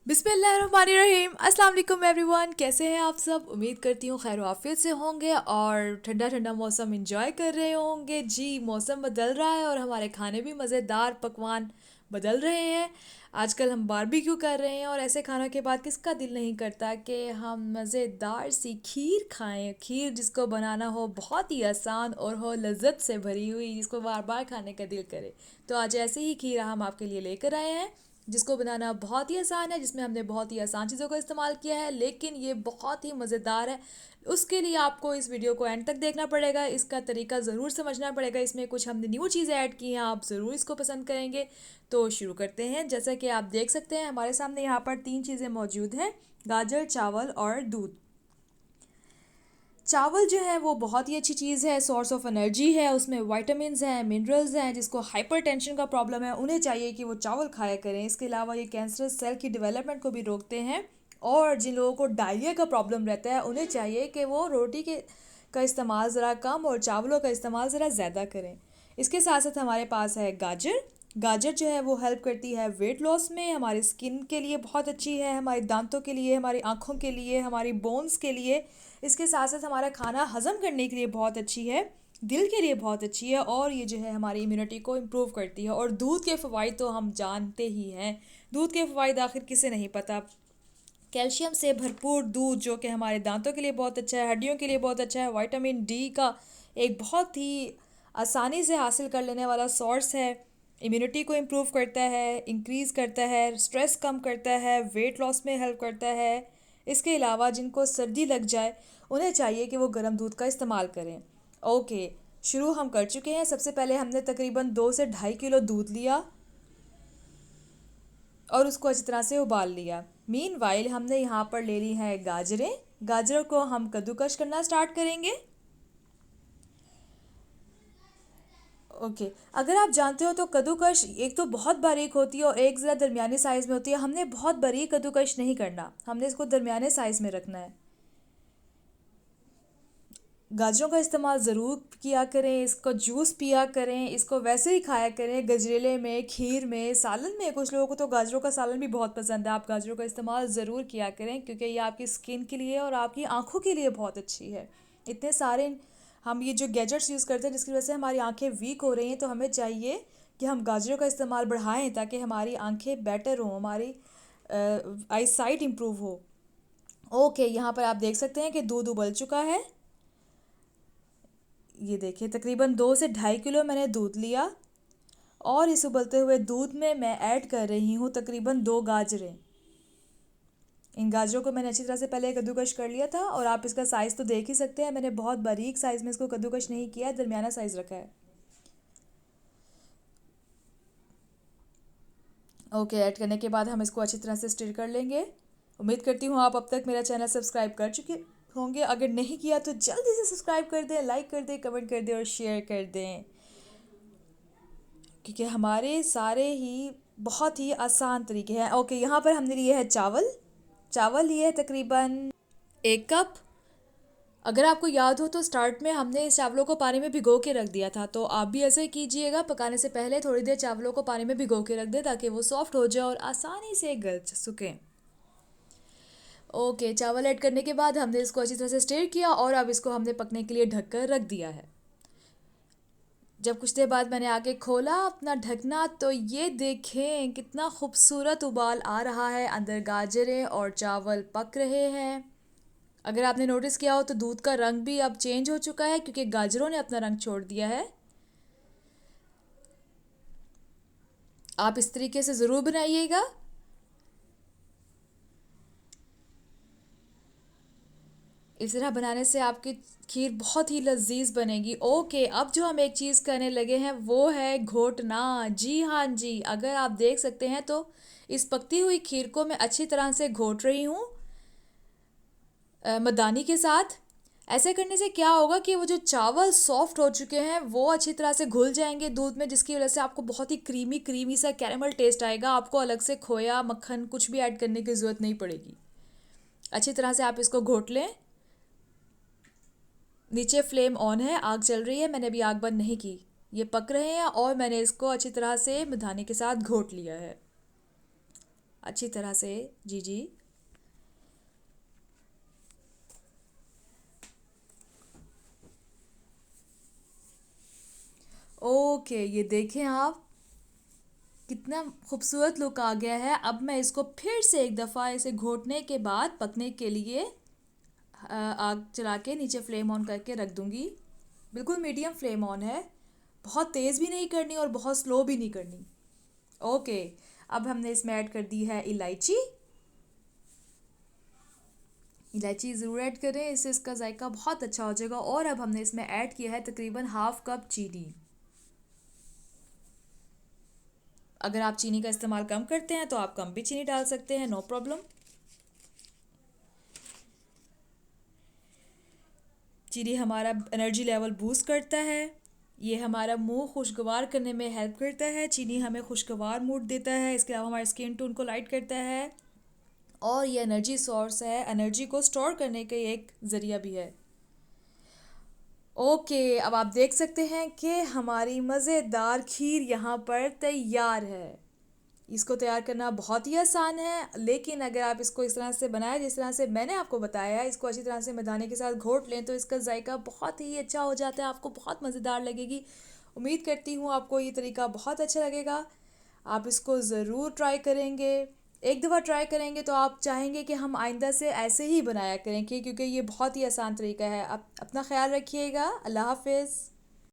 बिस्मिल्लाहिर्रहमानिर्रहीम। अस्सलाम वालेकुम एवरीवन, कैसे हैं आप सब। उम्मीद करती हूँ खैर आफियत से होंगे और ठंडा ठंडा मौसम एंजॉय कर रहे होंगे। जी, मौसम बदल रहा है और हमारे खाने भी मज़ेदार पकवान बदल रहे हैं। आजकल हम बारबेक्यू कर रहे हैं और ऐसे खानों के बाद किसका दिल नहीं करता कि हम मज़ेदार सी खीर खाएं। खीर जिसको बनाना हो बहुत ही आसान और हो लज्जत से भरी हुई, जिसको बार बार खाने का दिल करे। तो आज ऐसे ही खीर हम आपके लिए लेकर आए हैं जिसको बनाना बहुत ही आसान है, जिसमें हमने बहुत ही आसान चीज़ों का इस्तेमाल किया है, लेकिन ये बहुत ही मज़ेदार है। उसके लिए आपको इस वीडियो को एंड तक देखना पड़ेगा, इसका तरीका ज़रूर समझना पड़ेगा। इसमें कुछ हमने न्यू चीज़ें ऐड की हैं, आप ज़रूर इसको पसंद करेंगे। तो शुरू करते हैं। जैसा कि आप देख सकते हैं हमारे सामने यहाँ पर 3 चीज़ें मौजूद हैं, गाजर, चावल और दूध। चावल जो है वो बहुत ही अच्छी चीज़ है, सोर्स ऑफ एनर्जी है, उसमें विटामिन्स हैं, मिनरल्स हैं। जिसको हाइपरटेंशन का प्रॉब्लम है उन्हें चाहिए कि वो चावल खाया करें। इसके अलावा ये कैंसरस सेल की डेवलपमेंट को भी रोकते हैं। और जिन लोगों को डायरिया का प्रॉब्लम रहता है उन्हें चाहिए कि वो रोटी के का इस्तेमाल ज़रा कम और चावलों का इस्तेमाल ज़रा ज़्यादा करें। इसके साथ साथ हमारे पास है गाजर। गाजर जो है वो हेल्प करती है वेट लॉस में, हमारी स्किन के लिए बहुत अच्छी है, हमारे दांतों के लिए, हमारी आँखों के लिए, हमारी बोन्स के लिए। इसके साथ साथ हमारा खाना हज़म करने के लिए बहुत अच्छी है, दिल के लिए बहुत अच्छी है और ये जो है हमारी इम्यूनिटी को इम्प्रूव करती है। और दूध के फ़वाइद तो हम जानते ही हैं। दूध के फ़वाइद आखिर किसे नहीं पता। कैल्शियम से भरपूर दूध जो कि हमारे दांतों के लिए बहुत अच्छा है, हड्डियों के लिए बहुत अच्छा है। विटामिन डी का एक बहुत ही आसानी से हासिल कर लेने वाला सोर्स है। इम्यूनिटी को इम्प्रूव करता है, इंक्रीज़ करता है, स्ट्रेस कम करता है, वेट लॉस में हेल्प करता है। इसके अलावा जिनको सर्दी लग जाए उन्हें चाहिए कि वो गर्म दूध का इस्तेमाल करें। ओके, शुरू हम कर चुके हैं। सबसे पहले हमने तकरीबन 2 से ढाई किलो दूध लिया और उसको अच्छी तरह से उबाल लिया। मीनवाइल हमने यहाँ पर ले ली हैं गाजरें। गाजरों को हम कद्दूकश करना स्टार्ट करेंगे। ओके, अगर आप जानते हो तो कद्दूकश एक तो बहुत बारीक होती है और एक ज़रा दरमियाने साइज़ में होती है। हमने बहुत बारीक कद्दूकश नहीं करना, हमने इसको दरमियाने साइज़ में रखना है। गाजरों का इस्तेमाल ज़रूर किया करें, इसको जूस पिया करें, इसको वैसे ही खाया करें गजरेले में, खीर में, सालन में। कुछ लोगों को तो गाजरों का सालन भी बहुत पसंद है। आप गाजरों का इस्तेमाल ज़रूर किया करें क्योंकि ये आपकी स्किन के लिए और आपकी आँखों के लिए बहुत अच्छी है। इतने सारे हम ये जो गैजेट्स यूज़ करते हैं जिसकी वजह से हमारी आँखें वीक हो रही हैं, तो हमें चाहिए कि हम गाजरों का इस्तेमाल बढ़ाएं ताकि हमारी आँखें बेटर हों, हमारी आई साइट इम्प्रूव हो। ओके, यहाँ पर आप देख सकते हैं कि दूध उबल चुका है। ये देखिए तकरीबन 2 से ढाई किलो मैंने दूध लिया और इस उबलते हुए दूध में मैं ऐड कर रही हूँ तकरीबन 2 गाजरें। इन गाजरों को मैंने अच्छी तरह से पहले कद्दूकश कर लिया था और आप इसका साइज़ तो देख ही सकते हैं। मैंने बहुत बारीक साइज़ में इसको कद्दूकश नहीं किया, दरमियाना साइज़ रखा है। ओके, ऐड करने के बाद हम इसको अच्छी तरह से स्टिर कर लेंगे। उम्मीद करती हूँ आप अब तक मेरा चैनल सब्सक्राइब कर चुके होंगे। अगर नहीं किया तो जल्दी से सब्सक्राइब कर दें, लाइक कर दें, कमेंट कर दें और शेयर कर दें, क्योंकि हमारे सारे ही बहुत ही आसान तरीके हैं। ओके, यहाँ पर हमने लिए है चावल। चावल लिए है तकरीबन 1 कप। अगर आपको याद हो तो स्टार्ट में हमने इस चावलों को पानी में भिगो के रख दिया था, तो आप भी ऐसे ही कीजिएगा। पकाने से पहले थोड़ी देर चावलों को पानी में भिगो के रख दें ताकि वो सॉफ्ट हो जाए और आसानी से गल सकें। ओके, चावल ऐड करने के बाद हमने इसको अच्छी तरह से स्टिर किया और अब इसको हमने पकने के लिए ढक कर रख दिया है। जब कुछ देर बाद मैंने आके खोला अपना ढकना, तो ये देखें कितना खूबसूरत उबाल आ रहा है, अंदर गाजरें और चावल पक रहे हैं। अगर आपने नोटिस किया हो तो दूध का रंग भी अब चेंज हो चुका है क्योंकि गाजरों ने अपना रंग छोड़ दिया है। आप इस तरीके से ज़रूर बनाइएगा। इस तरह बनाने से आपकी खीर बहुत ही लजीज बनेगी। ओके, अब जो हम एक चीज़ करने लगे हैं वो है घोटना। जी हाँ जी, अगर आप देख सकते हैं तो इस पकती हुई खीर को मैं अच्छी तरह से घोट रही हूँ मदानी के साथ। ऐसे करने से क्या होगा कि वो जो चावल सॉफ्ट हो चुके हैं वो अच्छी तरह से घुल जाएंगे दूध में, जिसकी वजह से आपको बहुत ही क्रीमी क्रीमी सा कैरेमल टेस्ट आएगा। आपको अलग से खोया मक्खन कुछ भी ऐड करने की ज़रूरत नहीं पड़ेगी। अच्छी तरह से आप इसको घोट लें। नीचे फ्लेम ऑन है, आग चल रही है, मैंने अभी आग बंद नहीं की। ये पक रहे हैं और मैंने इसको अच्छी तरह से मधानी के साथ घोट लिया है। अच्छी तरह से। जी जी। ओके, ये देखें आप, कितना खूबसूरत लुक आ गया है। अब मैं इसको फिर से एक दफ़ा इसे घोटने के बाद पकने के लिए आग चला के नीचे फ्लेम ऑन करके रख दूंगी। बिल्कुल मीडियम फ्लेम ऑन है, बहुत तेज़ भी नहीं करनी और बहुत स्लो भी नहीं करनी। ओके, अब हमने इसमें ऐड कर दी है इलायची। इलायची ज़रूर ऐड करें, इससे इसका जायका बहुत अच्छा हो जाएगा। और अब हमने इसमें ऐड किया है तकरीबन हाफ कप चीनी। अगर आप चीनी का इस्तेमाल कम करते हैं तो आप कम भी चीनी डाल सकते हैं, नो प्रॉब्लम। चीनी हमारा एनर्जी लेवल बूस्ट करता है, ये हमारा मुंह खुशगवार करने में हेल्प करता है। चीनी हमें खुशगवार मूड देता है, इसके अलावा हमारे स्किन टोन को लाइट करता है, और ये एनर्जी सोर्स है, एनर्जी को स्टोर करने का एक ज़रिया भी है। ओके, अब आप देख सकते हैं कि हमारी मज़ेदार खीर यहाँ पर तैयार है। इसको तैयार करना बहुत ही आसान है, लेकिन अगर आप इसको इस तरह से बनाएं जिस तरह से मैंने आपको बताया, इसको अच्छी तरह से मैदाने के साथ घोट लें तो इसका जायका बहुत ही अच्छा हो जाता है, आपको बहुत मज़ेदार लगेगी। उम्मीद करती हूँ आपको ये तरीका बहुत अच्छा लगेगा, आप इसको ज़रूर ट्राई करेंगे। एक दफ़ा ट्राई करेंगे तो आप चाहेंगे कि हम आइंदा से ऐसे ही बनाया करें, क्योंकि ये बहुत ही आसान तरीका है। आप अपना ख्याल रखिएगा। अल्लाह हाफिज़।